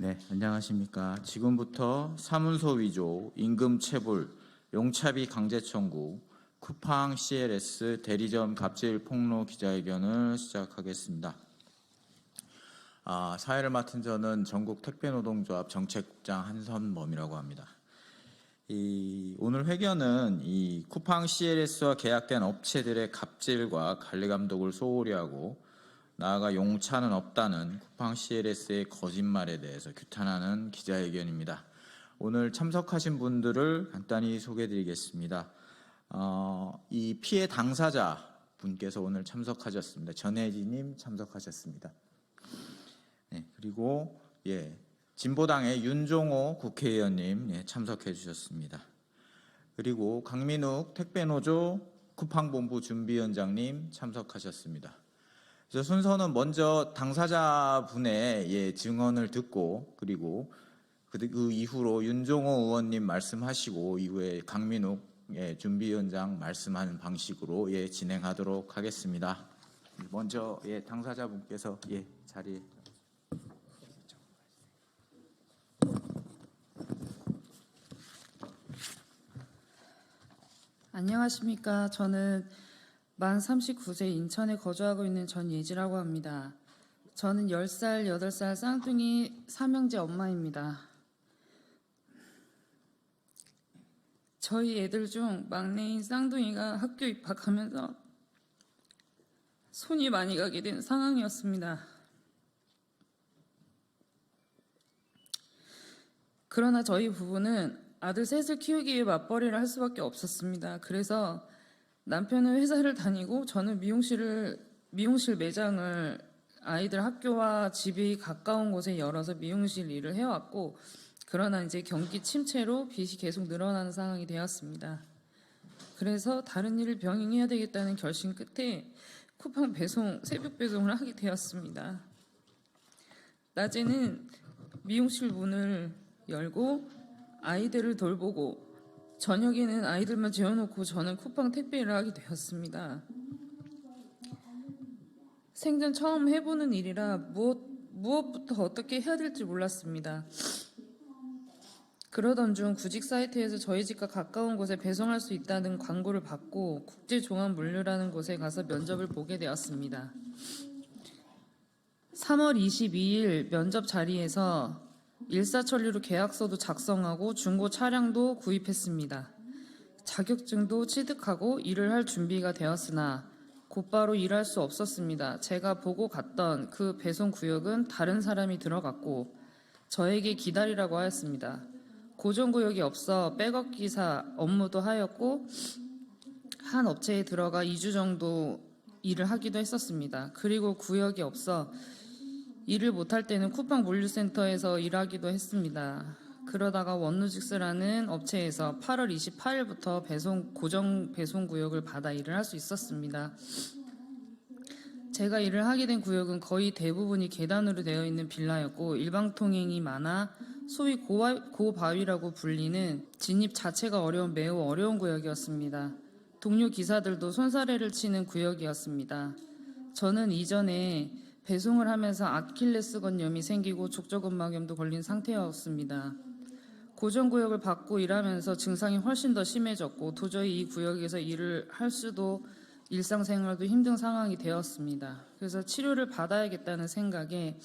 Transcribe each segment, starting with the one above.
네, 안녕하십니까. 지금부터 사문서 위조, 임금 체불, 용차비 강제 청구, 쿠팡 CLS 대리점 갑질 폭로 기자회견을 시작하겠습니다. 사회를 맡은 저는 전국 택배노동조합 정책국장 한선범이라고 합니다. 오늘 회견은 이 쿠팡 CLS와 계약된 업체들의 갑질과 관리 감독을 소홀히 하고 나아가 용차는 없다는 쿠팡 CLS의 거짓말에 대해서 규탄하는 기자회견입니다. 오늘 참석하신 분들을 간단히 소개해드리겠습니다. 이 피해 당사자 분께서 오늘 참석하셨습니다. 전혜진님 참석하셨습니다. 네, 그리고 진보당의 윤종호 국회의원님 참석해 주셨습니다. 그리고 강민욱 택배노조 쿠팡본부 준비위원장님 참석하셨습니다. 그래서 순서는 먼저 당사자분의 증언을 듣고 그리고 그 이후로 윤종호 의원님 말씀하시고 이후에 강민욱 준비위원장 말씀하는 방식으로 진행하도록 하겠습니다. 먼저 당사자분께서 자리에 안녕하십니까. 저는 만 39세 인천에 거주하고 있는 전예지라고 합니다. 저는 10살, 8살 쌍둥이 삼형제 엄마입니다. 저희 애들 중 막내인 쌍둥이가 학교 입학하면서 손이 많이 가게 된 상황이었습니다. 그러나 저희 부부는 아들 셋을 키우기 위해 맞벌이를 할 수밖에 없었습니다. 그래서 남편은 회사를 다니고 저는 미용실 매장을 아이들 학교와 집이 가까운 곳에 열어서 미용실 일을 해왔고, 그러나 이제 경기 침체로 빚이 계속 늘어나는 상황이 되었습니다. 그래서 다른 일을 병행해야 되겠다는 결심 끝에 쿠팡 배송, 새벽 배송을 하게 되었습니다. 낮에는 미용실 문을 열고 아이들을 돌보고 저녁에는 아이들만 재워놓고 저는 쿠팡 택배를 하게 되었습니다. 생전 처음 해보는 일이라 무엇부터 어떻게 해야 될지 몰랐습니다. 그러던 중 구직 사이트에서 저희 집과 가까운 곳에 배송할 수 있다는 광고를 받고 국제종합물류라는 곳에 가서 면접을 보게 되었습니다. 3월 22일 면접 자리에서 일사천리로 계약서도 작성하고 중고 차량도 구입했습니다. 자격증도 취득하고 일을 할 준비가 되었으나 곧바로 일할 수 없었습니다. 제가 보고 갔던 그 배송 구역은 다른 사람이 들어갔고 저에게 기다리라고 하였습니다. 고정구역이 없어 백업 기사 업무도 하였고 한 업체에 들어가 2주 정도 일을 하기도 했었습니다. 그리고 구역이 없어 일을 못할 때는 쿠팡 물류센터에서 일하기도 했습니다. 그러다가 원로직스라는 업체에서 8월 28일부터 고정 배송 구역을 받아 일을 할 수 있었습니다. 제가 일을 하게 된 구역은 거의 대부분이 계단으로 되어 있는 빌라였고 일방통행이 많아 소위 고바위라고 불리는 진입 자체가 매우 어려운 구역이었습니다. 동료 기사들도 손사래를 치는 구역이었습니다. 저는 이전에 배송을 하면서 아킬레스건염이 생기고 족저근막염도 걸린 상태였습니다. 고정구역을 받고 일하면서 증상이 훨씬 더 심해졌고 도저히 이 구역에서 일을 할 수도 일상생활도 힘든 상황이 되었습니다. 그래서 치료를 받아야겠다는 생각에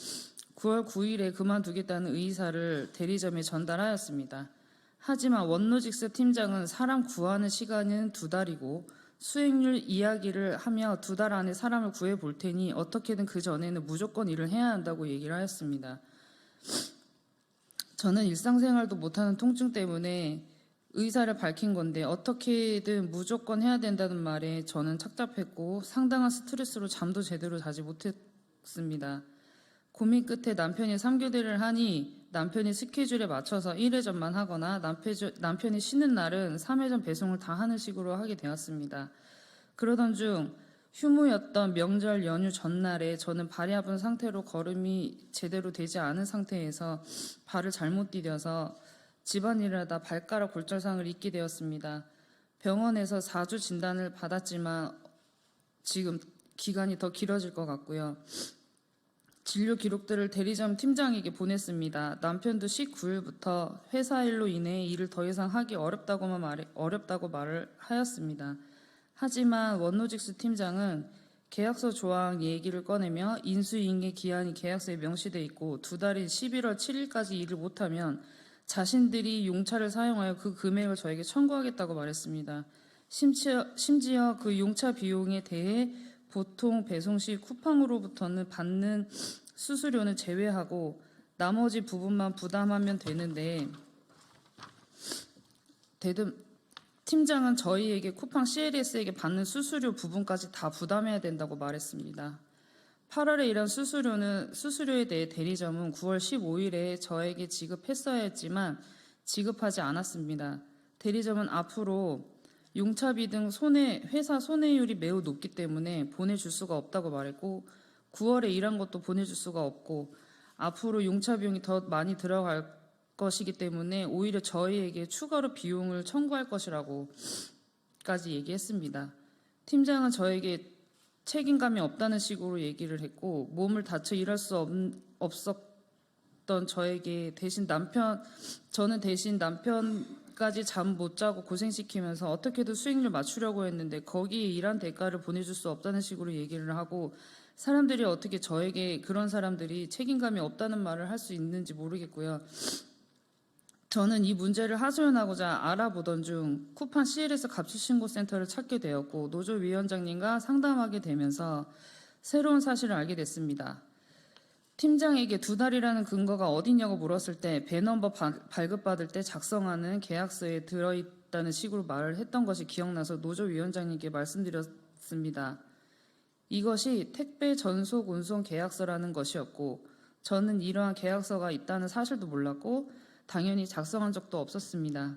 9월 9일에 그만두겠다는 의사를 대리점에 전달하였습니다. 하지만 원로직스 팀장은 사람 구하는 시간은 2달이고 수익률 이야기를 하며 2달 안에 사람을 구해볼 테니 어떻게든 그 전에는 무조건 일을 해야 한다고 얘기를 하였습니다. 저는 일상생활도 못하는 통증 때문에 의사를 밝힌 건데 어떻게든 무조건 해야 된다는 말에 저는 착잡했고 상당한 스트레스로 잠도 제대로 자지 못했습니다. 고민 끝에 남편이 3교대를 하니 남편이 스케줄에 맞춰서 1회전만 하거나 남편이 쉬는 날은 3회전 배송을 다 하는 식으로 하게 되었습니다. 그러던 중 휴무였던 명절 연휴 전날에 저는 발이 아픈 상태로 걸음이 제대로 되지 않은 상태에서 발을 잘못 디뎌서 집안일을 하다 발가락 골절상을 입게 되었습니다. 병원에서 4주 진단을 받았지만 지금 기간이 더 길어질 것 같고요. 진료 기록들을 대리점 팀장에게 보냈습니다. 남편도 19일부터 회사 일로 인해 일을 더 이상 하기 어렵다고 말을 하였습니다. 하지만 원로직스 팀장은 계약서 조항 얘기를 꺼내며 인수인계 기한이 계약서에 명시돼 있고 두 달인 11월 7일까지 일을 못하면 자신들이 용차를 사용하여 그 금액을 저에게 청구하겠다고 말했습니다. 심지어 그 용차 비용에 대해 보통 배송 시 쿠팡으로부터는 받는 수수료는 제외하고 나머지 부분만 부담하면 되는데 팀장은 저희에게 쿠팡 CLS에게 받는 수수료 부분까지 다 부담해야 된다고 말했습니다. 8월에 이런 수수료에 대해 대리점은 9월 15일에 저에게 지급했어야 했지만 지급하지 않았습니다. 대리점은 앞으로 용차비 등 회사 손해율이 매우 높기 때문에 보내줄 수가 없다고 말했고 9월에 일한 것도 보내줄 수가 없고 앞으로 용차 비용이 더 많이 들어갈 것이기 때문에 오히려 저희에게 추가로 비용을 청구할 것이라고까지 얘기했습니다. 팀장은 저에게 책임감이 없다는 식으로 얘기를 했고 몸을 다쳐 일할 수 없었던 저에게 저는 대신 남편까지 잠 못 자고 고생시키면서 어떻게든 수익률 맞추려고 했는데 거기에 일한 대가를 보내줄 수 없다는 식으로 얘기를 하고 사람들이 어떻게 저에게 그런 사람들이 책임감이 없다는 말을 할 수 있는지 모르겠고요. 저는 이 문제를 하소연하고자 알아보던 중 쿠팡 CLS 갑질신고센터를 찾게 되었고 노조위원장님과 상담하게 되면서 새로운 사실을 알게 됐습니다. 팀장에게 두 달이라는 근거가 어디냐고 물었을 때 배넘버 발급받을 때 작성하는 계약서에 들어있다는 식으로 말을 했던 것이 기억나서 노조위원장님께 말씀드렸습니다. 이것이 택배 전속 운송 계약서라는 것이었고 저는 이러한 계약서가 있다는 사실도 몰랐고 당연히 작성한 적도 없었습니다.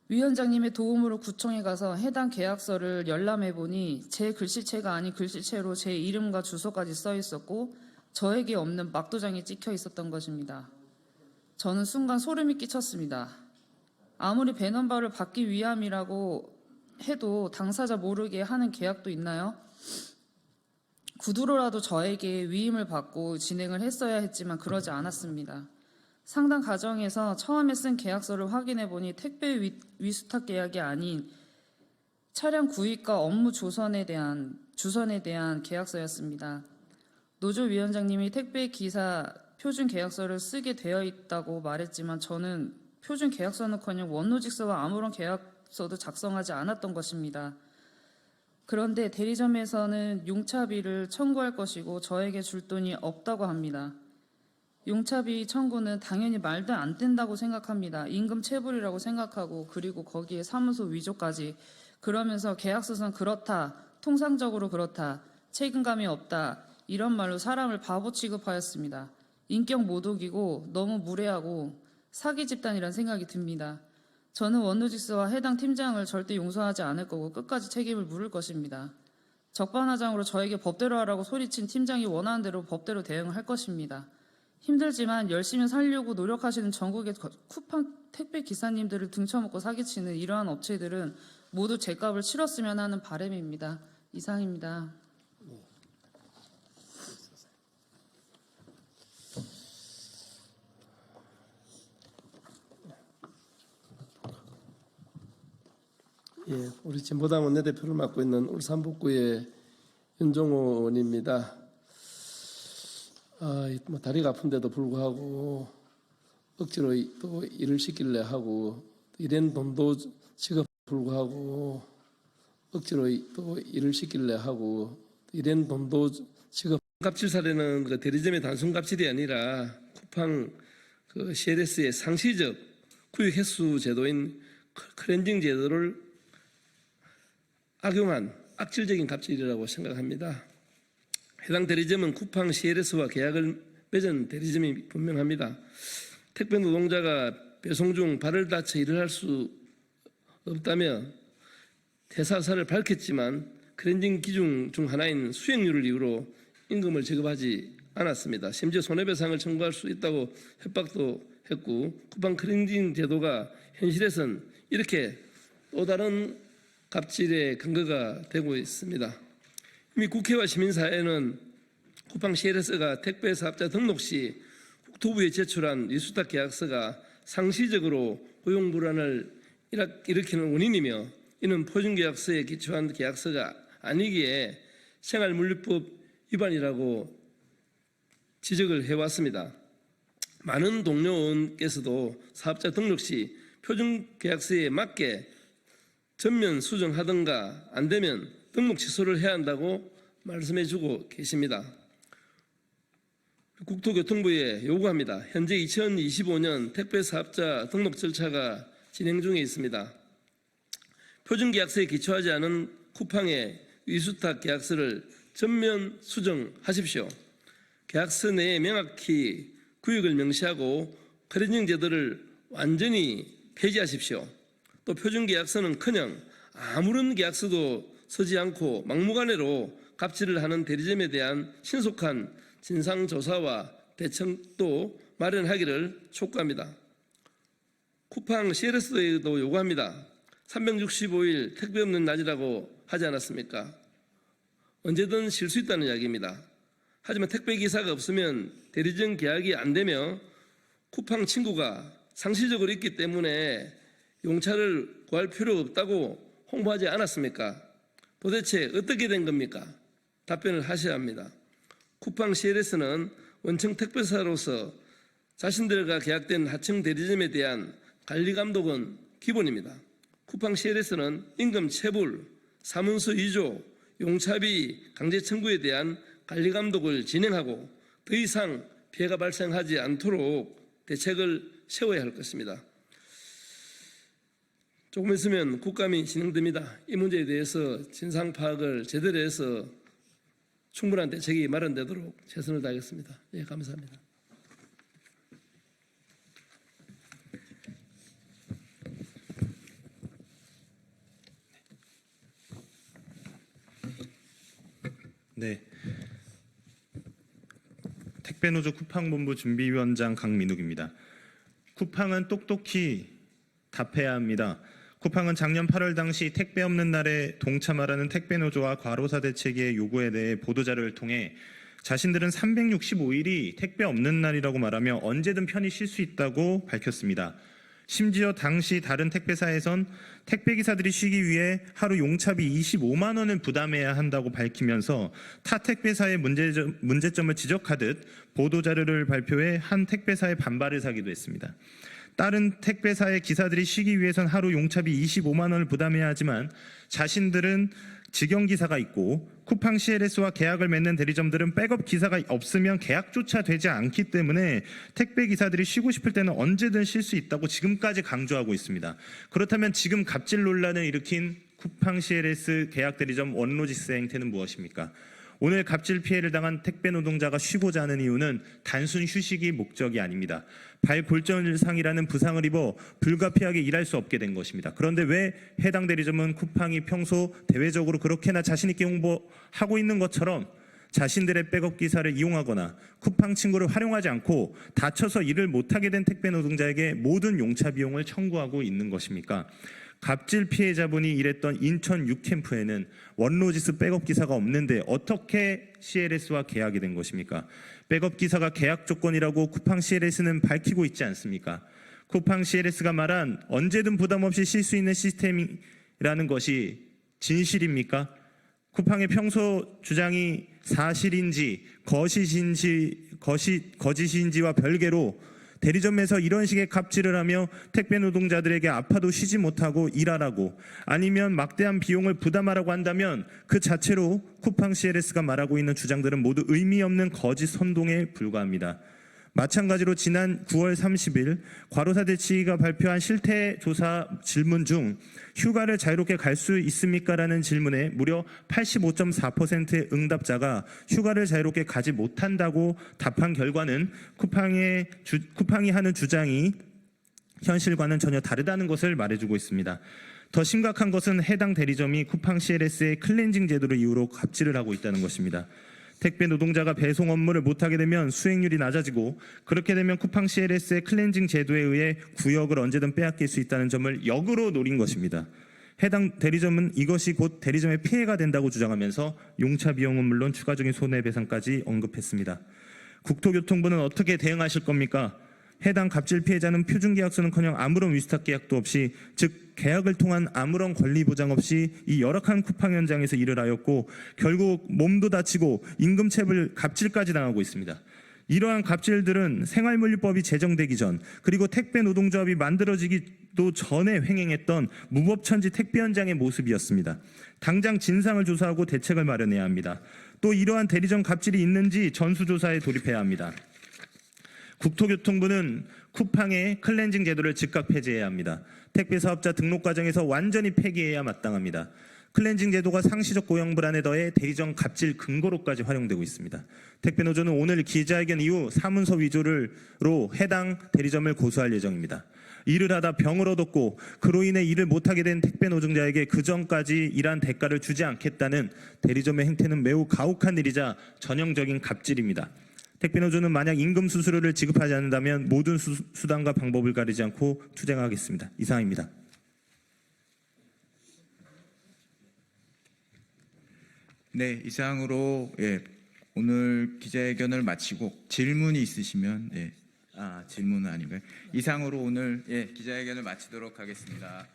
위원장님의 도움으로 구청에 가서 해당 계약서를 열람해보니 제 글씨체가 아닌 글씨체로 제 이름과 주소까지 써 있었고 저에게 없는 막도장이 찍혀 있었던 것입니다. 저는 순간 소름이 끼쳤습니다. 아무리 배넘버를 받기 위함이라고 해도 당사자 모르게 하는 계약도 있나요? 구두로라도 저에게 위임을 받고 진행을 했어야 했지만 그러지 않았습니다. 상담 과정에서 처음에 쓴 계약서를 확인해 보니 택배 위수탁 계약이 아닌 차량 구입과 업무 주선에 대한 계약서였습니다. 노조위원장님이 택배 기사 표준 계약서를 쓰게 되어 있다고 말했지만 저는 표준 계약서는커녕 원로직서와 아무런 계약서도 작성하지 않았던 것입니다. 그런데 대리점에서는 용차비를 청구할 것이고 저에게 줄 돈이 없다고 합니다. 용차비 청구는 당연히 말도 안 된다고 생각합니다. 임금 체불이라고 생각하고 그리고 거기에 사무소 위조까지 그러면서 계약서상 그렇다, 통상적으로 그렇다, 책임감이 없다 이런 말로 사람을 바보 취급하였습니다. 인격 모독이고 너무 무례하고 사기 집단이란 생각이 듭니다. 저는 원로직스와 해당 팀장을 절대 용서하지 않을 거고 끝까지 책임을 물을 것입니다. 적반하장으로 저에게 법대로 하라고 소리친 팀장이 원하는 대로 법대로 대응을 할 것입니다. 힘들지만 열심히 살려고 노력하시는 전국의 쿠팡 택배 기사님들을 등쳐먹고 사기치는 이러한 업체들은 모두 제값을 치렀으면 하는 바람입니다. 이상입니다. 예, 우리 진보당 원내대표를 맡고 있는 울산북구의 윤종호 의원입니다. 뭐 다리가 아픈데도 불구하고 억지로 또 일을 시키려 하고 이런 돈도 지급 불구하고 억지로 또 일을 시키려 하고 이런 돈도 지급 갑질 사례는 그 대리점의 단순 갑질이 아니라 쿠팡 그 CLS의 상시적 구역 횟수 제도인 클렌징 제도를 악용한 악질적인 갑질이라고 생각합니다. 해당 대리점은 쿠팡 CLS와 계약을 맺은 대리점이 분명합니다. 택배 노동자가 배송 중 발을 다쳐 일을 할 수 없다며 대사사를 밝혔지만 클렌징 기준 중 하나인 수익률을 이유로 임금을 지급하지 않았습니다. 심지어 손해배상을 청구할 수 있다고 협박도 했고 쿠팡 클렌징 제도가 현실에선 이렇게 또 다른 갑질의 근거가 되고 있습니다. 이미 국회와 시민사회는 쿠팡 CLS가 택배 사업자 등록 시 국토부에 제출한 위수탁 계약서가 상시적으로 고용 불안을 일으키는 원인이며 이는 표준계약서에 기초한 계약서가 아니기에 생활물류법 위반이라고 지적을 해왔습니다. 많은 동료 의원께서도 사업자 등록 시 표준계약서에 맞게 전면 수정하든가 안 되면 등록 취소를 해야 한다고 말씀해주고 계십니다. 국토교통부에 요구합니다. 현재 2025년 택배사업자 등록 절차가 진행 중에 있습니다. 표준계약서에 기초하지 않은 쿠팡의 위수탁 계약서를 전면 수정하십시오. 계약서 내에 명확히 구역을 명시하고 클렌징 제도를 완전히 폐지하십시오. 또 표준계약서는커녕 아무런 계약서도 서지 않고 막무가내로 갑질을 하는 대리점에 대한 신속한 진상조사와 대책도 마련하기를 촉구합니다. 쿠팡 CLS에도 요구합니다. 365일 택배 없는 날이라고 하지 않았습니까? 언제든 쉴 수 있다는 이야기입니다. 하지만 택배기사가 없으면 대리점 계약이 안 되며 쿠팡 친구가 상시적으로 있기 때문에 용차를 구할 필요 없다고 홍보하지 않았습니까? 도대체 어떻게 된 겁니까? 답변을 하셔야 합니다. 쿠팡 CLS는 원청 택배사로서 자신들과 계약된 하청 대리점에 대한 관리 감독은 기본입니다. 쿠팡 CLS는 임금 체불, 사문서 위조, 용차비 강제 청구에 대한 관리 감독을 진행하고 더 이상 피해가 발생하지 않도록 대책을 세워야 할 것입니다. 조금 있으면 국감이 진행됩니다. 이 문제에 대해서 진상 파악을 제대로 해서 충분한 대책이 마련되도록 최선을 다하겠습니다. 예, 감사합니다. 네. 택배노조 쿠팡본부 준비위원장 강민욱입니다. 쿠팡은 똑똑히 답해야 합니다. 쿠팡은 작년 8월 당시 택배 없는 날에 동참하라는 택배노조와 과로사 대책의 요구에 대해 보도자료를 통해 자신들은 365일이 택배 없는 날이라고 말하며 언제든 편히 쉴 수 있다고 밝혔습니다. 심지어 당시 다른 택배사에선 택배기사들이 쉬기 위해 하루 용차비 25만 원을 부담해야 한다고 밝히면서 타 택배사의 문제점을 지적하듯 보도자료를 발표해 한 택배사의 반발을 사기도 했습니다. 다른 택배사의 기사들이 쉬기 위해선 하루 용차비 25만 원을 부담해야 하지만 자신들은 직영기사가 있고 쿠팡 CLS와 계약을 맺는 대리점들은 백업 기사가 없으면 계약조차 되지 않기 때문에 택배기사들이 쉬고 싶을 때는 언제든 쉴 수 있다고 지금까지 강조하고 있습니다. 그렇다면 지금 갑질 논란을 일으킨 쿠팡 CLS 계약 대리점 원로지스 행태는 무엇입니까? 오늘 갑질 피해를 당한 택배 노동자가 쉬고자 하는 이유는 단순 휴식이 목적이 아닙니다. 발골절상이라는 부상을 입어 불가피하게 일할 수 없게 된 것입니다. 그런데 왜 해당 대리점은 쿠팡이 평소 대외적으로 그렇게나 자신 있게 홍보하고 있는 것처럼 자신들의 백업 기사를 이용하거나 쿠팡 친구를 활용하지 않고 다쳐서 일을 못하게 된 택배 노동자에게 모든 용차 비용을 청구하고 있는 것입니까? 갑질 피해자분이 일했던 인천 6캠프에는 원로지스 백업 기사가 없는데 어떻게 CLS와 계약이 된 것입니까? 백업 기사가 계약 조건이라고 쿠팡 CLS는 밝히고 있지 않습니까? 쿠팡 CLS가 말한 언제든 부담 없이 쉴 수 있는 시스템이라는 것이 진실입니까? 쿠팡의 평소 주장이 사실인지 거짓인지와 별개로 대리점에서 이런 식의 갑질을 하며 택배 노동자들에게 아파도 쉬지 못하고 일하라고 아니면 막대한 비용을 부담하라고 한다면 그 자체로 쿠팡 CLS가 말하고 있는 주장들은 모두 의미 없는 거짓 선동에 불과합니다. 마찬가지로 지난 9월 30일 과로사 대치가 발표한 실태조사 질문 중 휴가를 자유롭게 갈 수 있습니까? 라는 질문에 무려 85.4%의 응답자가 휴가를 자유롭게 가지 못한다고 답한 결과는 쿠팡이 하는 주장이 현실과는 전혀 다르다는 것을 말해주고 있습니다. 더 심각한 것은 해당 대리점이 쿠팡 CLS의 클렌징 제도를 이유로 갑질을 하고 있다는 것입니다. 택배 노동자가 배송 업무를 못하게 되면 수익률이 낮아지고 그렇게 되면 쿠팡 CLS의 클렌징 제도에 의해 구역을 언제든 빼앗길 수 있다는 점을 역으로 노린 것입니다. 해당 대리점은 이것이 곧 대리점의 피해가 된다고 주장하면서 용차 비용은 물론 추가적인 손해배상까지 언급했습니다. 국토교통부는 어떻게 대응하실 겁니까? 해당 갑질 피해자는 표준계약서는커녕 아무런 위스탁 계약도 없이, 즉 계약을 통한 아무런 권리 보장 없이 이 열악한 쿠팡 현장에서 일을 하였고 결국 몸도 다치고 임금체불 갑질까지 당하고 있습니다. 이러한 갑질들은 생활물류법이 제정되기 전, 그리고 택배 노동조합이 만들어지기도 전에 횡행했던 무법천지 택배 현장의 모습이었습니다. 당장 진상을 조사하고 대책을 마련해야 합니다. 또 이러한 대리점 갑질이 있는지 전수조사에 돌입해야 합니다. 국토교통부는 쿠팡의 클렌징 제도를 즉각 폐지해야 합니다. 택배 사업자 등록 과정에서 완전히 폐기해야 마땅합니다. 클렌징 제도가 상시적 고용 불안에 더해 대리점 갑질 근거로까지 활용되고 있습니다. 택배노조는 오늘 기자회견 이후 사문서 위조로 해당 대리점을 고소할 예정입니다. 일을 하다 병을 얻었고 그로 인해 일을 못하게 된 택배 노동자에게 그 전까지 일한 대가를 주지 않겠다는 대리점의 행태는 매우 가혹한 일이자 전형적인 갑질입니다. 택배노조는 만약 임금 수수료를 지급하지 않는다면 모든 수단과 방법을 가리지 않고 투쟁하겠습니다. 이상입니다. 네, 이상으로 오늘 기자회견을 마치고 질문이 있으시면 질문은 아닌가요? 이상으로 오늘 기자회견을 마치도록 하겠습니다.